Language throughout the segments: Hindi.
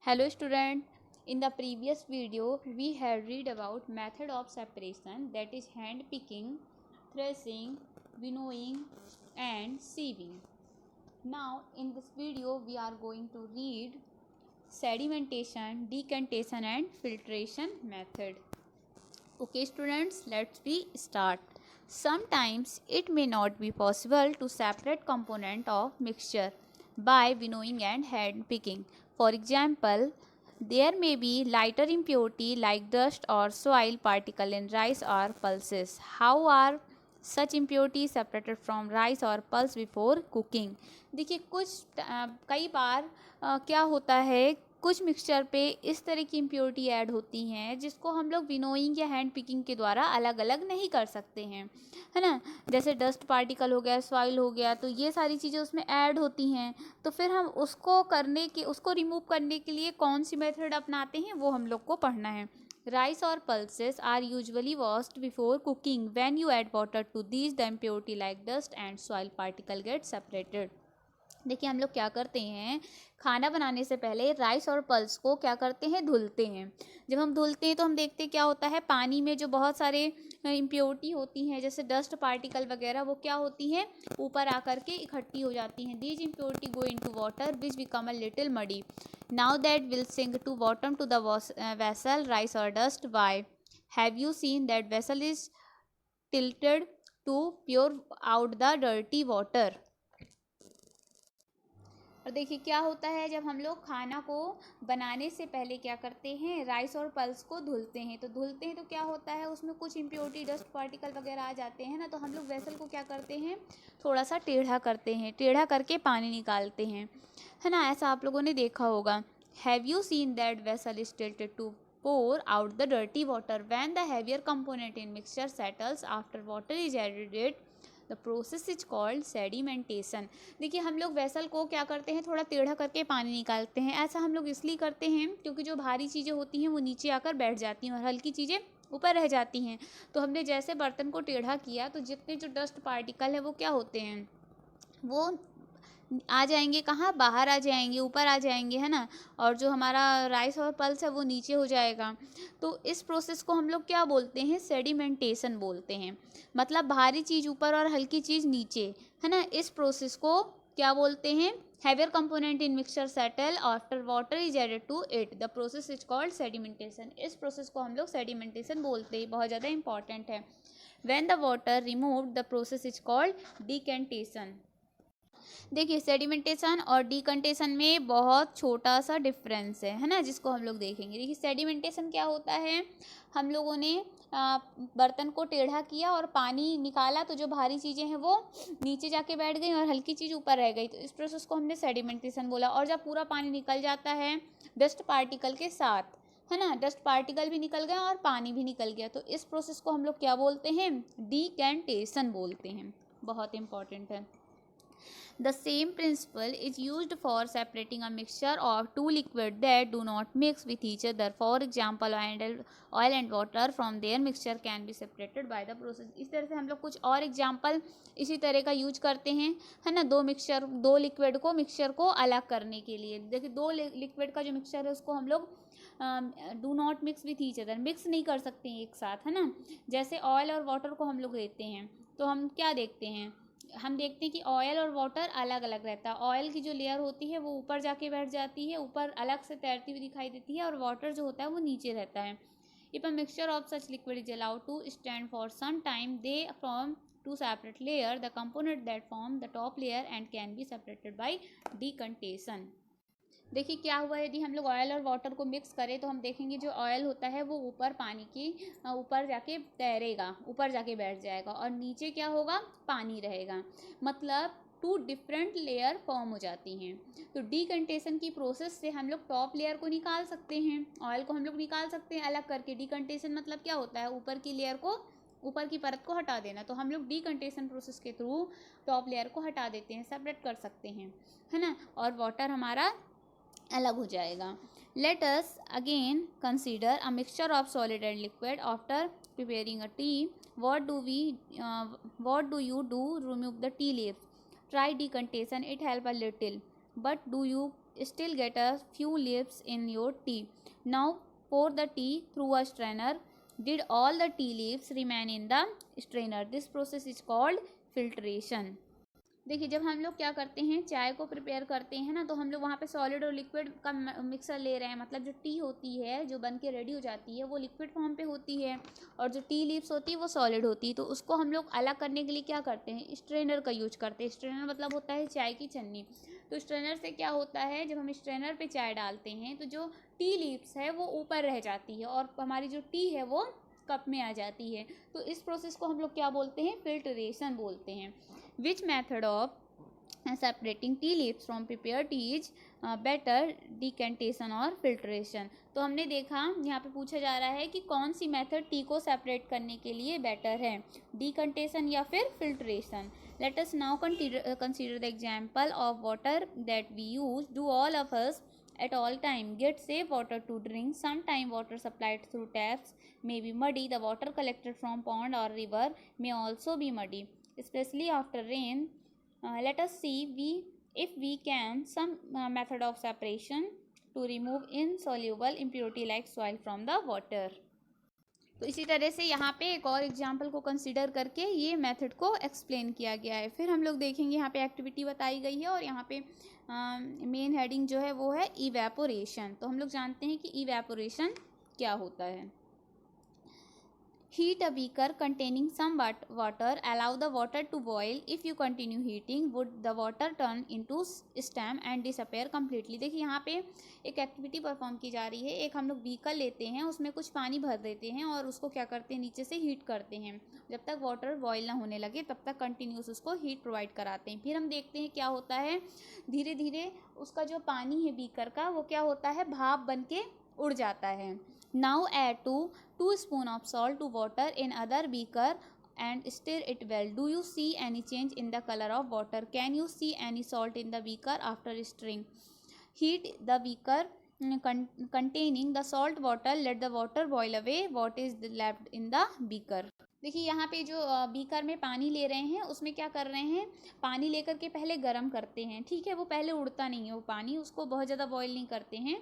Hello student, in the previous video we had read about method of separation, that is hand picking, threshing, winnowing and sieving. Now in this video we are going to read sedimentation, decantation and filtration method. Okay students, let's be start. Sometimes it may not be possible to separate component of mixture by winnowing and hand picking. For example, there may be lighter impurity like dust or soil particle in rice or pulses. How are such impurities separated from rice or pulse before cooking? देखिए कई बार क्या होता है, कुछ मिक्सचर पे इस तरह की इम्प्योरिटी ऐड होती हैं जिसको हम लोग विनोइंग या हैंड पिकिंग के द्वारा अलग अलग नहीं कर सकते हैं, है ना। जैसे डस्ट पार्टिकल हो गया, सॉइल हो गया, तो ये सारी चीज़ें उसमें ऐड होती हैं। तो फिर हम उसको रिमूव करने के लिए कौन सी मेथड अपनाते हैं वो हम लोग को पढ़ना है। Rice or pulses are usually washed before cooking. When you add water to these, the impurity like dust and soil particle get separated. देखिए हम लोग क्या करते हैं, खाना बनाने से पहले राइस और पल्स को क्या करते हैं, धुलते हैं। जब हम धुलते हैं तो हम देखते हैं क्या होता है, पानी में जो बहुत सारे इम्प्योरिटी होती हैं जैसे डस्ट पार्टिकल वगैरह, वो क्या होती हैं, ऊपर आकर के इकट्ठी हो जाती हैं। These impurity go into water which become a little muddy. Now that will sink to bottom to the vessel rice और dust. Why have you seen that vessel is tilted to pour out the dirty water. और देखिए क्या होता है, जब हम लोग खाना को बनाने से पहले क्या करते हैं, राइस और पल्स को धुलते हैं। तो क्या होता है, उसमें कुछ इम्प्योरिटी डस्ट पार्टिकल वगैरह आ जाते हैं ना, तो हम लोग वेसल को क्या करते हैं, थोड़ा सा टेढ़ा करते हैं, टेढ़ा करके पानी निकालते हैं, है ना। ऐसा आप लोगों ने देखा होगा। Have you seen that vessel is tilted to pour out the dirty water when the heavier component in mixture settles after water is added. The process is called sedimentation. देखिए हम लोग वेसल को क्या करते हैं, थोड़ा टेढ़ा करके पानी निकालते हैं। ऐसा हम लोग इसलिए करते हैं क्योंकि जो भारी चीज़ें होती हैं वो नीचे आकर बैठ जाती हैं और हल्की चीज़ें ऊपर रह जाती हैं। तो हमने जैसे बर्तन को टेढ़ा किया तो जितने जो डस्ट पार्टिकल है वो क्या होते हैं, वो आ जाएंगे, कहाँ, बाहर आ जाएंगे, ऊपर आ जाएंगे, है ना। और जो हमारा राइस और पल्स है वो नीचे हो जाएगा। तो इस प्रोसेस को हम लोग क्या बोलते हैं, सेडिमेंटेशन बोलते हैं। मतलब भारी चीज़ ऊपर और हल्की चीज़ नीचे, है ना। इस प्रोसेस को क्या बोलते हैं, heavier component in mixture settle after water is added to it. The process is called sedimentation. इस प्रोसेस को हम लोग सेडिमेंटेशन बोलते हैं, बहुत ज़्यादा इंपॉर्टेंट है। When the water removed, the process is called decantation. देखिए सेडिमेंटेशन और डिकंटेशन में बहुत छोटा सा डिफरेंस है ना, जिसको हम लोग देखेंगे। देखिए सेडिमेंटेशन क्या होता है, हम लोगों ने बर्तन को टेढ़ा किया और पानी निकाला, तो जो भारी चीज़ें हैं वो नीचे जाके बैठ गई और हल्की चीज़ ऊपर रह गई, तो इस प्रोसेस को हमने सेडिमेंटेशन बोला। और जब पूरा पानी निकल जाता है डस्ट पार्टिकल के साथ, है ना, डस्ट पार्टिकल भी निकल गया और पानी भी निकल गया, तो इस प्रोसेस को हम लोग क्या बोलते हैं, डिकैंटेशन बोलते हैं। बहुत इंपॉर्टेंट है। The same principle is used for separating a mixture of two liquids that do not mix with each other. For example, oil and water from their mixture can be separated by the process. इस तरह से हम लोग कुछ और एग्जाम्पल इसी तरह का यूज करते हैं, है ना। दो लिक्विड को मिक्सचर को अलग करने के लिए। देखिए दो लिक्विड का जो मिक्सचर है उसको हम लोग do not mix with each other, mix नहीं कर सकते हैं एक साथ, है ना। जैसे ऑयल और वाटर को हम लोग लेते हैं तो हम क्या देखते हैं, हम देखते हैं कि ऑयल और वाटर अलग अलग रहता है। ऑयल की जो लेयर होती है वो ऊपर जाके बैठ जाती है, ऊपर अलग से तैरती हुई दिखाई देती है, और वाटर जो होता है वो नीचे रहता है। If a mixture of such liquid is allowed to stand for some time, they form two separate layer, the component that form the top layer and can be separated by decantation. देखिए क्या हुआ, यदि हम लोग ऑयल और वाटर को मिक्स करें तो हम देखेंगे जो ऑयल होता है वो ऊपर पानी की ऊपर जाके तैरेगा, ऊपर जाके बैठ जाएगा, और नीचे क्या होगा, पानी रहेगा। मतलब टू डिफरेंट लेयर फॉर्म हो जाती हैं। तो डिकंटेशन की प्रोसेस से हम लोग टॉप लेयर को निकाल सकते हैं, ऑयल को हम लोग निकाल सकते हैं अलग करके। डिकंटेशन मतलब क्या होता है, ऊपर की लेयर को, ऊपर की परत को हटा देना। तो हम लोग डिकंटेशन प्रोसेस के थ्रू टॉप लेयर को हटा देते हैं, सेपरेट कर सकते हैं, है ना, और वाटर हमारा अलग हो जाएगा। Let us again consider a mixture of solid and liquid after preparing a T. what do you do, remove the tea leaves, try decantation, it help a little, but do you still get a few leaves in your tea? Now pour the tea through a strainer. Did all the tea leaves remain in the strainer? This process is called filtration. देखिए, जब हम लोग क्या करते हैं, चाय को प्रिपेयर करते हैं ना, तो हम लोग वहाँ पे सॉलिड और लिक्विड का मिक्सर ले रहे हैं। मतलब जो टी होती है, जो बन के रेडी हो जाती है, वो लिक्विड फॉर्म पे होती है, और जो टी लीव्स होती है वो सॉलिड होती है। तो उसको हम लोग अलग करने के लिए क्या करते हैं, स्ट्रेनर का यूज करते हैं। स्ट्रेनर मतलब होता है चाय की छन्नी। तो स्ट्रेनर से क्या होता है, जब हम स्ट्रेनर पे चाय डालते हैं तो जो टी लीव्स है वो ऊपर रह जाती है, और हमारी जो टी है वो कप में आ जाती है। तो इस प्रोसेस को हम लोग क्या बोलते हैं, फिल्टरेशन बोलते हैं। Which method of separating tea leaves from prepared tea is better, decantation और filtration? तो हमने देखा, यहाँ पे पूछा जा रहा है कि कौन सी मेथड टी को सेपरेट करने के लिए बेटर है, डिकंटेशन या फिर filtration. Let us now consider the example of water that we use. Do all of us at all time get safe water to drink? Sometime water supplied through taps may be muddy. The water collected from pond or river may also be muddy, especially after rain. Let us see if we can some method of separation to remove insoluble impurity like soil from the water. तो इसी तरह से यहाँ पे एक और एग्जाम्पल को कंसिडर करके ये मेथड को एक्सप्लेन किया गया है। फिर हम लोग देखेंगे, यहाँ पे एक्टिविटी बताई गई है, और यहाँ पे मेन हेडिंग जो है वो है इवेपोरेशन। तो हम लोग जानते हैं कि इवेपोरेशन क्या होता है। Heat a beaker containing some water. Allow the water to boil. If you continue heating, would the water turn into steam and disappear completely? देखिए, यहाँ पे एक एक्टिविटी परफॉर्म की जा रही है। एक हम लोग बीकर लेते हैं, उसमें कुछ पानी भर देते हैं, और उसको क्या करते हैं, नीचे से हीट करते हैं। जब तक वाटर बॉयल ना होने लगे तब तक कंटिन्यूस उसको हीट प्रोवाइड कराते हैं। फिर हम देखते हैं क्या होता है, धीरे धीरे उसका जो पानी है बीकर का, वो क्या होता है, भाप बन के उड़ जाता है। Now add 2 spoon of salt to water in other beaker and stir it well. Do you see any change in the color of water? Can you see any salt in the beaker after stirring? Heat the beaker containing the salt water. Let the water boil away what is left in the beaker. देखिए, यहाँ पे जो बीकर में पानी ले रहे हैं, उसमें क्या कर रहे हैं, पानी लेकर के पहले गर्म करते हैं। ठीक है, वो पहले उड़ता नहीं है वो पानी, उसको बहुत ज़्यादा बॉयल नहीं करते हैं,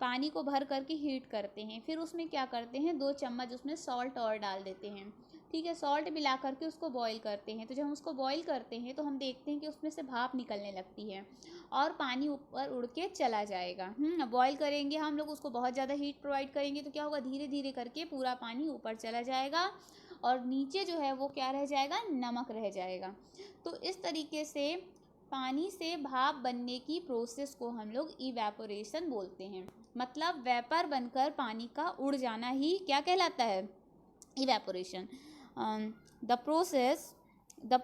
पानी को भर करके हीट करते हैं। फिर उसमें क्या करते हैं, 2 चम्मच उसमें सॉल्ट और डाल देते हैं। ठीक है, सॉल्ट मिला करके उसको बॉईल करते हैं। तो जब हम उसको बॉईल करते हैं तो हम देखते हैं कि उसमें से भाप निकलने लगती है, और पानी ऊपर उड़ के चला जाएगा। बॉईल करेंगे हम लोग उसको, बहुत ज़्यादा हीट प्रोवाइड करेंगे तो क्या होगा, धीरे धीरे करके पूरा पानी ऊपर चला जाएगा, और नीचे जो है वो क्या रह जाएगा, नमक रह जाएगा। तो इस तरीके से पानी से भाप बनने की प्रोसेस को हम लोग इवेपोरेशन बोलते हैं। मतलब वेपर बनकर पानी का उड़ जाना ही क्या कहलाता है, evaporation. The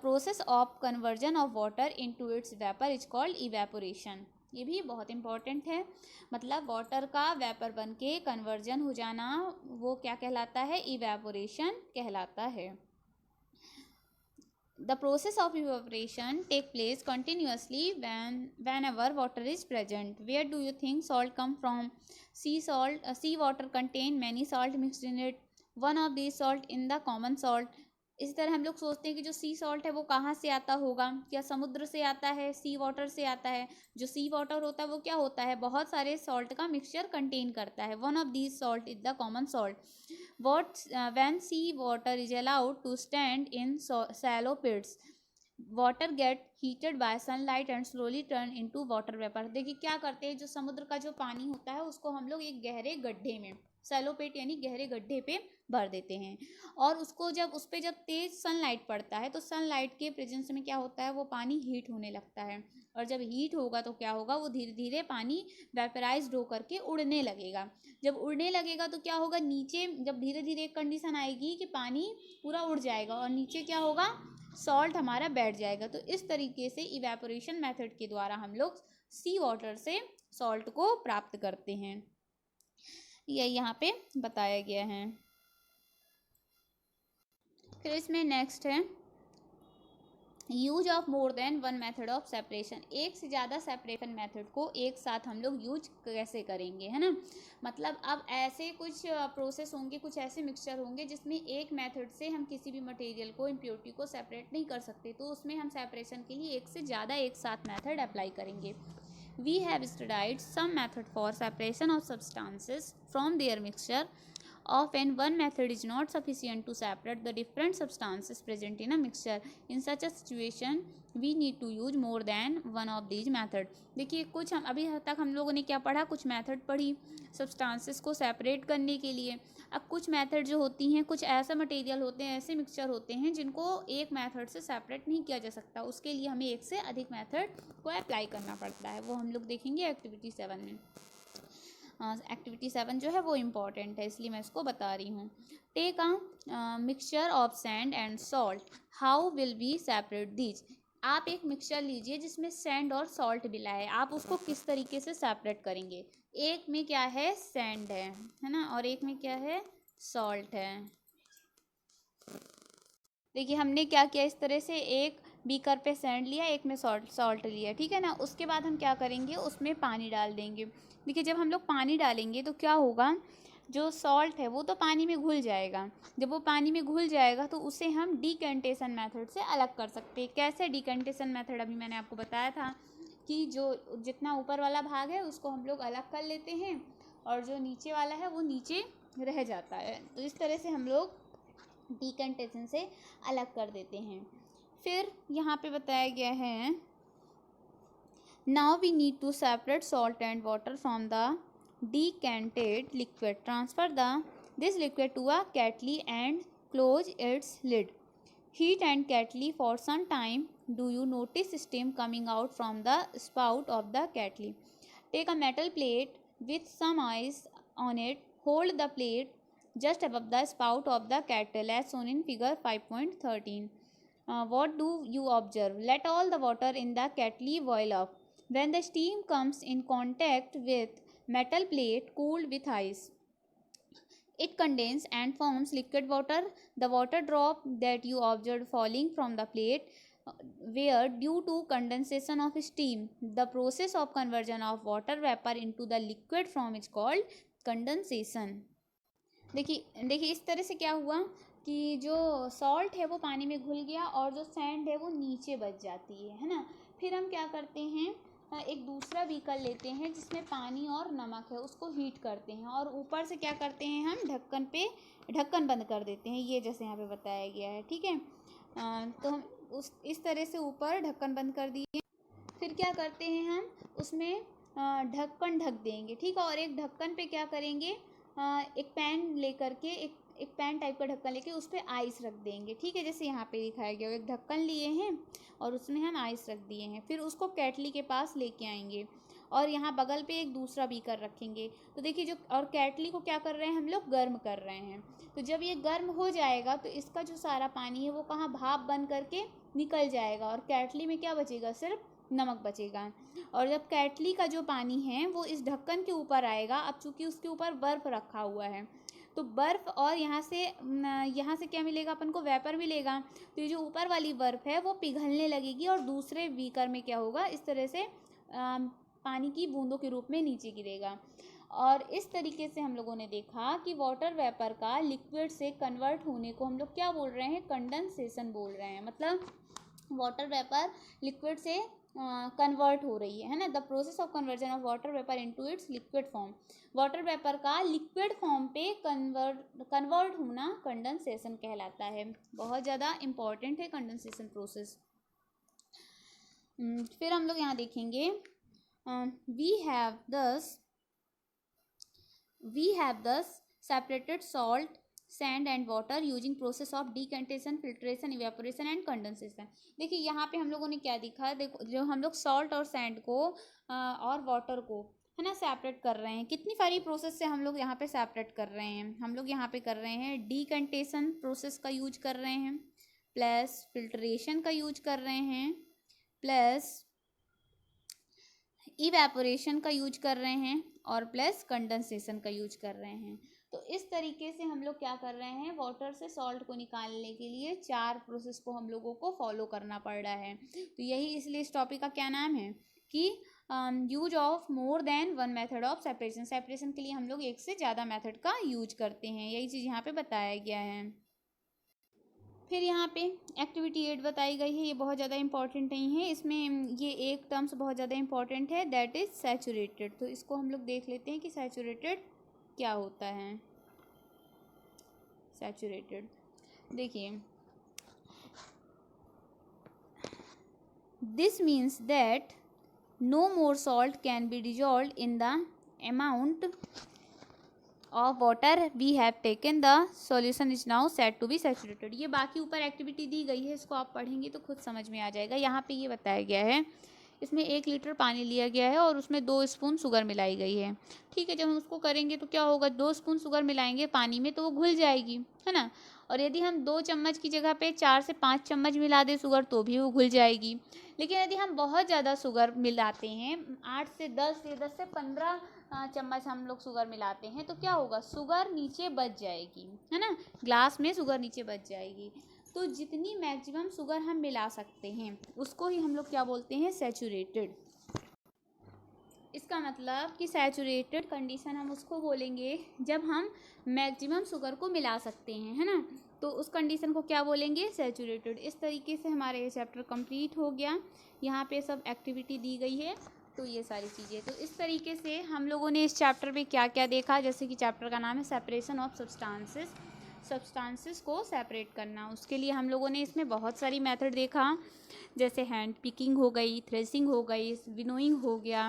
process of conversion of water into its vapour is called evaporation. ये भी बहुत इंपॉर्टेंट है। मतलब वाटर का वेपर बन के कन्वर्जन हो जाना, वो क्या कहलाता है, इवेपोरेशन कहलाता है। The process of evaporation take place continuously whenever water is present. Where do you think salt come from? Sea water contain many salt mixed in it. One of these salt in the common salt. इसी तरह हम लोग सोचते हैं कि जो सी सॉल्ट है वो कहाँ से आता होगा, क्या समुद्र से आता है, सी वाटर से आता है। जो सी वाटर होता है वो क्या होता है, बहुत सारे सॉल्ट का मिक्सचर कंटेन करता है। One of these salt is the common salt. When sea water is allowed to stand in shallow pits, water get heated by sunlight and slowly turn into water vapor. देखिए क्या करते हैं, जो समुद्र का जो पानी होता है उसको हम लोग एक गहरे गड्ढे में, सैलो पेट यानी गहरे गड्ढे पे भर देते हैं, और उसको जब उस पर जब तेज सनलाइट पड़ता है तो सनलाइट के प्रेजेंस में क्या होता है, वो पानी हीट होने लगता है, और जब हीट होगा तो क्या होगा, वो धीरे धीरे पानी वेपराइज्ड होकर के उड़ने लगेगा। जब उड़ने लगेगा तो क्या होगा, नीचे जब धीरे धीरे एक कंडीशन आएगी कि पानी पूरा उड़ जाएगा और नीचे क्या होगा, सॉल्ट हमारा बैठ जाएगा। तो इस तरीके से इवेपोरेशन मेथड के द्वारा हम लोग सी वाटर से सॉल्ट को प्राप्त करते हैं। यह यहाँ पे बताया गया है। फिर इसमें नेक्स्ट है use of more than one method of separation, एक से ज़्यादा सेपरेशन मेथड को एक साथ हम लोग यूज कैसे करेंगे, है ना। मतलब अब ऐसे कुछ प्रोसेस होंगे, कुछ ऐसे मिक्सचर होंगे जिसमें एक मेथड से हम किसी भी मटेरियल को, इम्प्योरिटी को सेपरेट नहीं कर सकते, तो उसमें हम सेपरेशन के लिए एक से ज़्यादा एक साथ मेथड अप्लाई करेंगे। We have studied some method for separation of substances from their mixture. Often, one method is not sufficient to separate the different substances present in a mixture. In such a situation, we need to use more than one of these methods. देखिए, कुछ हम अभी तक हम लोगों ने क्या पढ़ा, कुछ मेथड पढ़ी सब्सटेंसेस को सेपरेट करने के लिए। अब कुछ मेथड जो होती हैं, कुछ ऐसा मटेरियल होते हैं, ऐसे मिक्सचर होते हैं जिनको एक मेथड से सेपरेट नहीं किया जा सकता, उसके लिए हमें एक से अधिक मेथड को अप्लाई करना पड़ता है। वो हम लोग देखेंगे एक्टिविटी 7 में। एक्टिविटी 7 जो है वो इम्पॉर्टेंट है, इसलिए मैं इसको बता रही हूँ। Take a mixture of sand and salt, how will we separate these. आप एक मिक्सचर लीजिए जिसमें सैंड और सॉल्ट मिला है, आप उसको किस तरीके से सेपरेट करेंगे। एक में क्या है, सैंड है ना, और एक में क्या है, सॉल्ट है। देखिए हमने क्या किया, इस तरह से एक बीकर पे सैंड लिया, एक में सॉल्ट लिया, ठीक है ना। उसके बाद हम क्या करेंगे, उसमें पानी डाल देंगे। देखिए जब हम लोग पानी डालेंगे तो क्या होगा, जो सॉल्ट है वो तो पानी में घुल जाएगा। जब वो पानी में घुल जाएगा तो उसे हम डिकेंटेशन मेथड से अलग कर सकते हैं। कैसे डिकेंटेशन मेथड, अभी मैंने आपको बताया था कि जो जितना ऊपर वाला भाग है उसको हम लोग अलग कर लेते हैं और जो नीचे वाला है वो नीचे रह जाता है। तो इस तरह से हम लोग डिकेंटेशन से अलग कर देते हैं। फिर यहाँ पे बताया गया है, now we need to separate salt and water from the decanted liquid. Transfer this liquid to a kettle and close its lid. Heat and kettle for some time. Do you notice steam coming out from the spout of the kettle? Take a metal plate with some ice on it. Hold the plate just above the spout of the kettle as shown in figure 5.13. What do you observe? Let all the water in the kettle boil up. When the steam comes in contact with metal plate cooled with ice, it condenses and forms liquid water. The water drop that you observed falling from the plate were due to condensation of steam. The process of conversion of water vapor into the liquid form is called condensation. देखिए इस तरह से क्या हुआ कि जो सॉल्ट है वो पानी में घुल गया और जो सैंड है वो नीचे बच जाती है ना। फिर हम क्या करते हैं, एक दूसरा बीकर लेते हैं जिसमें पानी और नमक है, उसको हीट करते हैं और ऊपर से क्या करते हैं, हम ढक्कन बंद कर देते हैं, ये जैसे यहाँ पे बताया गया है, ठीक है। तो हम इस तरह से ऊपर ढक्कन बंद कर दिए। फिर क्या करते हैं, हम उसमें ढक्कन ढक देंगे, ठीक है। और एक ढक्कन पे क्या करेंगे, एक पैन लेकर के एक पैन टाइप का ढक्कन लेके उस पर आइस रख देंगे, ठीक है। जैसे यहाँ पे दिखाया गया, एक ढक्कन लिए हैं और उसमें हम आइस रख दिए हैं। फिर उसको केटली के पास लेके आएंगे और यहाँ बगल पे एक दूसरा बीकर रखेंगे। तो देखिए जो, और केटली को क्या कर रहे हैं, हम लोग गर्म कर रहे हैं। तो जब ये गर्म हो जाएगा तो इसका जो सारा पानी है वो कहाँ, भाप बन करके निकल जाएगा और केटली में क्या बचेगा, सिर्फ नमक बचेगा। और जब केटली का जो पानी है वो इस ढक्कन के ऊपर आएगा, अब चूंकि उसके ऊपर बर्फ़ रखा हुआ है तो बर्फ़ और यहाँ से क्या मिलेगा, अपन को वेपर मिलेगा। तो ये जो ऊपर वाली बर्फ़ है वो पिघलने लगेगी और दूसरे बीकर में क्या होगा, इस तरह से पानी की बूंदों के रूप में नीचे गिरेगा। और इस तरीके से हम लोगों ने देखा कि वाटर वेपर का लिक्विड से कन्वर्ट होने को हम लोग क्या बोल रहे हैं, कंडेंसेशन बोल रहे हैं। मतलब वाटर वेपर लिक्विड से कन्वर्ट हो रही है ना। The process of conversion of water vapour into its liquid form, water vapour का लिक्विड फॉर्म पे कन्वर्ट होना कंडेंसेशन कहलाता है। बहुत ज़्यादा इम्पॉर्टेंट है कंडेंसेशन प्रोसेस। फिर हम लोग यहाँ देखेंगे, we have thus separated salt, sand and water using process of decantation, filtration, evaporation and condensation. देखिए यहाँ पे हम लोगों ने क्या देखा, देखो जो हम लोग सॉल्ट और सैंड को और वाटर को है ना सेपरेट कर रहे हैं, कितनी सारी प्रोसेस से हम लोग यहाँ पे सेपरेट कर रहे हैं। हम लोग यहाँ पे कर रहे हैं डिकेंटेशन प्रोसेस का यूज कर रहे हैं, प्लस फिल्ट्रेशन का यूज कर रहे हैं, प्लस इवेपोरेशन का यूज कर रहे हैं और प्लस कंडेंसेशन का यूज कर रहे हैं। तो इस तरीके से हम लोग क्या कर रहे हैं, वाटर से सॉल्ट को निकालने के लिए 4 प्रोसेस को हम लोगों को फॉलो करना पड़ रहा है। तो यही इसलिए इस टॉपिक का क्या नाम है कि use of more than one method of separation. Separation के लिए हम लोग एक से ज़्यादा मेथड का यूज करते हैं, यही चीज़ यहाँ पे बताया गया है। फिर यहाँ पे एक्टिविटी 8 बताई गई है, ये बहुत ज़्यादा इंपॉर्टेंट नहीं है, इसमें ये एक टर्म्स बहुत ज़्यादा इंपॉर्टेंट है, दैट इज़ सैचुरेटेड। तो इसको हम लोग देख लेते हैं कि सैचुरेटेड क्या होता है। सैचुरेटेड देखिए, this means that no more salt can be dissolved in the amount of water we have taken, the solution is now said to be saturated। ये बाकी ऊपर एक्टिविटी दी गई है, इसको आप पढ़ेंगे तो खुद समझ में आ जाएगा। यहाँ पे ये बताया गया है, इसमें 1 लीटर पानी लिया गया है और उसमें 2 स्पून शुगर मिलाई गई है। ठीक है, जब हम उसको करेंगे तो क्या होगा, 2 स्पून शुगर मिलाएंगे पानी में तो वो घुल जाएगी, है ना। और यदि हम 2 चम्मच की जगह पे 4 से 5 चम्मच मिला दें शुगर तो भी वो घुल जाएगी। लेकिन यदि हम बहुत ज़्यादा शुगर मिलाते हैं, 8 से 10 या 10 से 15 चम्मच हम लोग शुगर मिलाते हैं, तो क्या होगा, शुगर नीचे बच जाएगी, है ना, ग्लास में शुगर नीचे बच जाएगी। तो जितनी मैक्सिमम शुगर हम मिला सकते हैं उसको ही हम लोग क्या बोलते हैं, सैचुरेटेड। इसका मतलब कि सैचुरेटेड कंडीशन हम उसको बोलेंगे जब हम मैक्सिमम शुगर को मिला सकते हैं, है ना, तो उस कंडीशन को क्या बोलेंगे, सैचुरेटेड। इस तरीके से हमारा ये चैप्टर कंप्लीट हो गया। यहाँ पे सब एक्टिविटी दी गई है, तो ये सारी चीज़ें, तो इस तरीके से हम लोगों ने इस चैप्टर में क्या क्या देखा। जैसे कि चैप्टर का नाम है सेपरेशन ऑफ सब्सटेंसेस को सेपरेट करना, उसके लिए हम लोगों ने इसमें बहुत सारी मेथड देखा, जैसे हैंड पिकिंग हो गई, थ्रेसिंग हो गई, विनोइंग हो गया,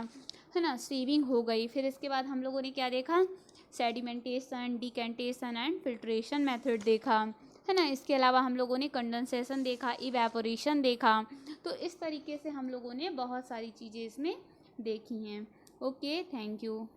है ना, सीविंग हो गई। फिर इसके बाद हम लोगों ने क्या देखा, sedimentation, decantation and filtration method देखा, है ना। इसके अलावा हम लोगों ने कंडेंसेशन देखा, इवेपोरेशन देखा। तो इस तरीके से हम लोगों ने बहुत सारी चीज़ें इसमें देखी हैं। Okay, thank you.